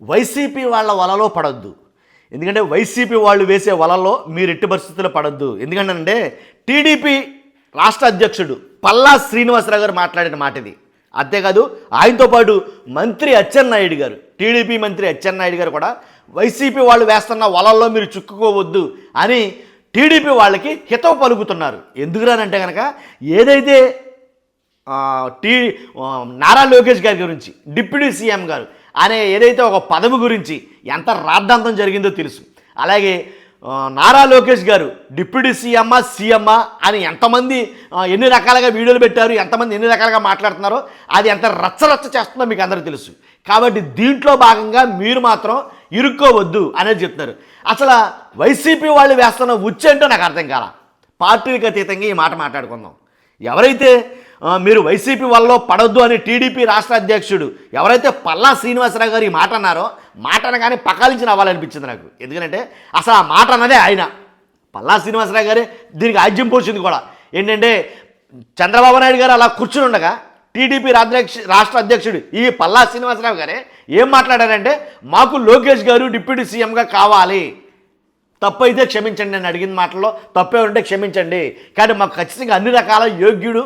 YCP వాళ్ళ వలలో పడొద్దు. ఎందుకంటే వైసీపీ వాళ్ళు వేసే వలలో మీరు ఎట్టి పరిస్థితుల్లో పడొద్దు. ఎందుకంటే టీడీపీ రాష్ట్ర అధ్యక్షుడు పల్లా శ్రీనివాసరావు గారు మాట్లాడిన మాట ఇది. అంతేకాదు ఆయనతో పాటు మంత్రి అచ్చెన్నాయుడు గారు, టీడీపీ మంత్రి అచ్చెన్నాయుడు గారు కూడా వైసీపీ వాళ్ళు వేస్తున్న వలల్లో మీరు చిక్కుకోవద్దు అని టీడీపీ వాళ్ళకి హితవు పలుకుతున్నారు. ఎందుకురానంటే కనుక ఏదైతే నారా లోకేష్ గారి గురించి డిప్యూటీ సీఎం గారు అనే ఏదైతే ఒక పదవి గురించి ఎంత రాద్ధాంతం జరిగిందో తెలుసు. అలాగే నారా లోకేష్ గారు డిప్యూటీ సీఎమ్మా అని ఎంతమంది ఎన్ని రకాలుగా వీడియోలు పెట్టారు, ఎంతమంది ఎన్ని రకాలుగా మాట్లాడుతున్నారో అది ఎంత రచ్చరచ్చ చేస్తుందో మీకు అందరికీ తెలుసు. కాబట్టి దీంట్లో భాగంగా మీరు మాత్రం ఇరుక్కోవద్దు అనేది చెప్తున్నారు. అసలు వైసీపీ వాళ్ళు వేస్తున్న ఉచ్చేంటో నాకు అర్థం కాల. పార్టీలకు అతీతంగా ఈ మాట మాట్లాడుకుందాం. ఎవరైతే మీరు వైసీపీ వల్ల పడొద్దు అని టీడీపీ రాష్ట్ర అధ్యక్షుడు ఎవరైతే పల్లా శ్రీనివాసరావు గారు ఈ మాట అన్నారో, మాట అనగానే పకాలించి నవ్వాలనిపించింది నాకు. ఎందుకంటే అసలు ఆ మాట అన్నదే ఆయన, పల్లా శ్రీనివాసరావు గారే దీనికి ఆజ్యం పోసింది కూడా. ఏంటంటే చంద్రబాబు నాయుడు గారు అలా కూర్చుని ఉండగా టీడీపీ రాష్ట్ర అధ్యక్షుడు ఈ పల్లా శ్రీనివాసరావు గారే ఏం మాట్లాడారంటే, మాకు లోకేష్ గారు డిప్యూటీ సీఎంగా కావాలి, తప్పు అయితే క్షమించండి, నేను అడిగిన మాటల్లో తప్పే ఉంటే క్షమించండి, కానీ మాకు ఖచ్చితంగా అన్ని రకాల యోగ్యుడు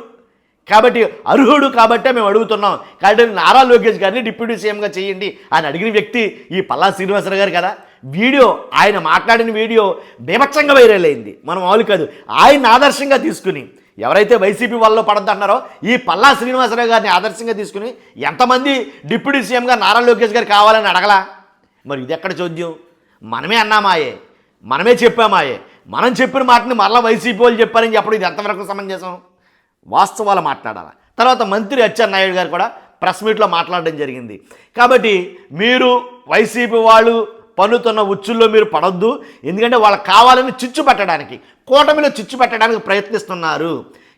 కాబట్టి అర్హుడు కాబట్టే మేము అడుగుతున్నాం, కాబట్టి నారా లోకేష్ గారిని డిప్యూటీ సీఎంగా చేయండి అని అడిగిన వ్యక్తి ఈ పల్లా శ్రీనివాసరావు గారు కదా. వీడియో ఆయన మాట్లాడిన వీడియో బీభత్సంగా వైరల్ అయింది. మనం మామూలు కాదు, ఆయన ఆదర్శంగా తీసుకుని ఎవరైతే వైసీపీ వాళ్ళలో పడద్దన్నారో ఈ పల్లా శ్రీనివాసరావు గారిని ఆదర్శంగా తీసుకుని ఎంతమంది డిప్యూటీ సీఎంగా నారా లోకేష్ గారు కావాలని అడగలా? మరి ఇది ఎక్కడ చోద్యం? మనమే అన్నామాయే, మనమే చెప్పామాయే, మనం చెప్పిన మాటని మరలా వైసీపీ వాళ్ళు చెప్పారని చెప్పడం ఇది ఎంతవరకు సమంజసం? వాస్తవాలు మాట్లాడాలి. తర్వాత మంత్రి అచ్చెన్నాయుడు గారు కూడా ప్రెస్ మీట్లో మాట్లాడడం జరిగింది. కాబట్టి మీరు వైసీపీ వాళ్ళు పన్నుతున్న ఉచ్చుల్లో మీరు పడొద్దు. ఎందుకంటే వాళ్ళకి కావాలని చిచ్చు పెట్టడానికి, కూటమిలో చిచ్చు పెట్టడానికి ప్రయత్నిస్తున్నారు.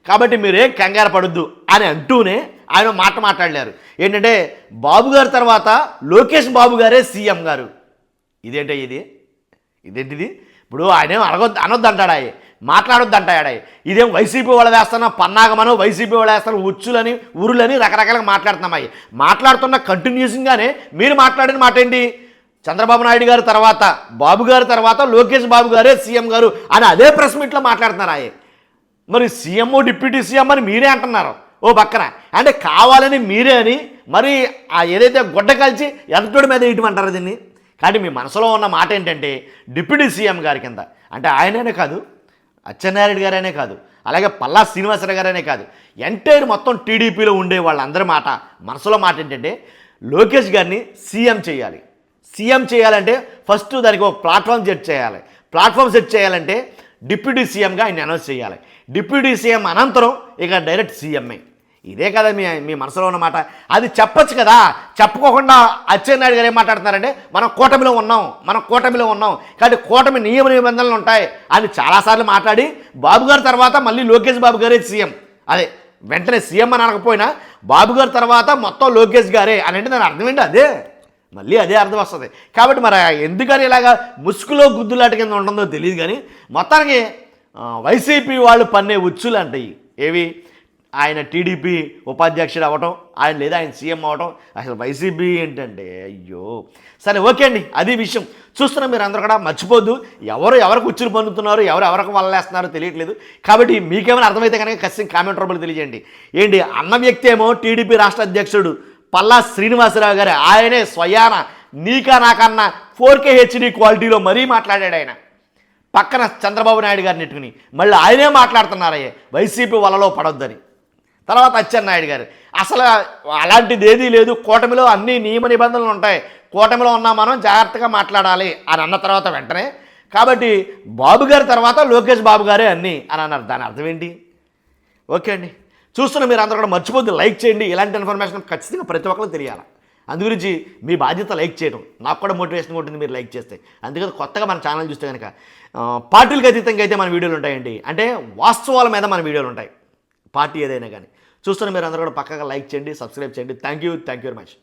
కాబట్టి మీరేం కంగారు పడొద్దు అని అంటూనే ఆయన మాట మాట్లాడలేరు. ఏంటంటే బాబు గారి తర్వాత లోకేష్ బాబు గారే సీఎం గారు. ఇదేంటిది? ఇప్పుడు ఆయనేం అనొద్దు అంటాడా, మాట్లాడొద్దు అంటాడా? ఇదేం వైసీపీ వాళ్ళు వేస్తున్న పన్నాగమనో వైసీపీ వాళ్ళు వేస్తున్న ఉచ్చులని ఉరులని రకరకాలుగా మాట్లాడుతున్నాయి. మాట్లాడుతున్న కంటిన్యూషన్గానే మీరు మాట్లాడిన మాట ఏంటి? చంద్రబాబు నాయుడు గారి తర్వాత బాబు గారి తర్వాత లోకేష్ బాబు గారే సీఎం గారు అని అదే ప్రెస్ మీట్లో మాట్లాడుతున్నారా? మరి సీఎం డిప్యూటీ సీఎం అని మీరే అంటున్నారు ఓ పక్కన. అంటే కావాలని మీరే అని మరి ఏదైతే గుడ్డ కలిసి ఎదటోడి మీద ఇటుమంటారు దీన్ని. కానీ మీ మనసులో ఉన్న మాట ఏంటంటే డిప్యూటీ సీఎం గారి కింద అంటే ఆయననే కాదు, అచ్చెన్నాయుడు గారనే కాదు, అలాగే పల్లా శ్రీనివాసరావు గారనే కాదు, ఎంటైర్ మొత్తం టీడీపీలో ఉండే వాళ్ళందరి మాట మనసులో మాట ఏంటంటే లోకేష్ గారిని సీఎం చేయాలి. సీఎం చేయాలంటే ఫస్ట్ దానికి ఒక ప్లాట్ఫామ్ సెట్ చేయాలి. ప్లాట్ఫామ్ సెట్ చేయాలంటే డిప్యూటీ సీఎంగా ఆయన అనౌన్స్ చేయాలి. డిప్యూటీ సీఎం అనంతరం ఇక డైరెక్ట్ సీఎంఏ. ఇదే కదా మీ మనసులో ఉన్నమాట. అది చెప్పచ్చు కదా. చెప్పుకోకుండా అచ్చెన్నాయుడు గారు ఏం మాట్లాడుతున్నారంటే మనం కూటమిలో ఉన్నాం కాబట్టి కూటమి నియమ నిబంధనలు ఉంటాయి అని చాలాసార్లు మాట్లాడి బాబు గారి తర్వాత మళ్ళీ లోకేష్ బాబు గారే సీఎం. అదే వెంటనే సీఎం అని అనకపోయినా బాబు గారి తర్వాత మొత్తం లోకేష్ గారే అని అంటే దాని అర్థం ఏంటి? అదే మళ్ళీ అదే అర్థం వస్తుంది. కాబట్టి మరి ఎందుకని ఇలాగా ముసుగులో గుద్దులాట కింద ఉంటుందో తెలియదు. కానీ మొత్తానికి వైసీపీ వాళ్ళు పన్నే ఉచ్చులు అంటాయి ఏవి? ఆయన టీడీపీ ఉపాధ్యక్షుడు అవ్వటం, ఆయన లేదా ఆయన సీఎం అవ్వటం. అసలు వైసీపీ ఏంటంటే అయ్యో. సరే ఓకే అండి, అది విషయం. చూస్తున్నా మీరు అందరూ కూడా మర్చిపోద్దు, ఎవరికి ఉచ్చులు పన్నుతున్నారు, ఎవరికి వల్లేస్తున్నారో తెలియట్లేదు. కాబట్టి మీకేమైనా అర్థమైతే కనుక ఖచ్చితంగా కామెంట్ రూపంలో తెలియజేయండి. ఏంటి అన్న వ్యక్తి ఏమో టీడీపీ రాష్ట్ర అధ్యక్షుడు పల్లా శ్రీనివాసరావు గారు, ఆయనే స్వయాన నీకా నాకన్నా 4K HD క్వాలిటీలో మరీ మాట్లాడాడు ఆయన. పక్కన చంద్రబాబు నాయుడు గారిని నెట్టుకుని మళ్ళీ ఆయనే మాట్లాడుతున్నారయ్యే వైసీపీ వలలో పడొద్దని. తర్వాత అచ్చెన్నాయుడు గారు అసలు అలాంటిది ఏదీ లేదు, కూటమిలో అన్ని నియమ నిబంధనలు ఉంటాయి, కూటమిలో ఉన్నా మనం జాగ్రత్తగా మాట్లాడాలి అని అన్న తర్వాత వెంటనే కాబట్టి బాబు గారి తర్వాత లోకేష్ బాబు గారే అన్నీ అని అన్నారు. దాని అర్థం ఏంటి? ఓకే అండి, చూస్తున్న మీరు అందరూ కూడా మర్చిపోద్దు లైక్ చేయండి. ఇలాంటి ఇన్ఫర్మేషన్ ఖచ్చితంగా ప్రతి ఒక్కరు తెలియాలి. అందుగురించి మీ బాధ్యత లైక్ చేయడం. నాకు కూడా మోటివేషన్ ఉంటుంది మీరు లైక్ చేస్తే. అందుకని కొత్తగా మన ఛానల్ చూస్తే కనుక పార్టీలకు అతీతంగా అయితే మన వీడియోలు ఉంటాయండి. అంటే వాస్తవాల మీద మన వీడియోలు ఉంటాయి, పార్టీ ఏదైనా కానీ. చూస్తున్న మీరు అందరూ కూడా పక్కగా లైక్ చేయండి, సబ్స్క్రైబ్ చేయండి. Thank you very much.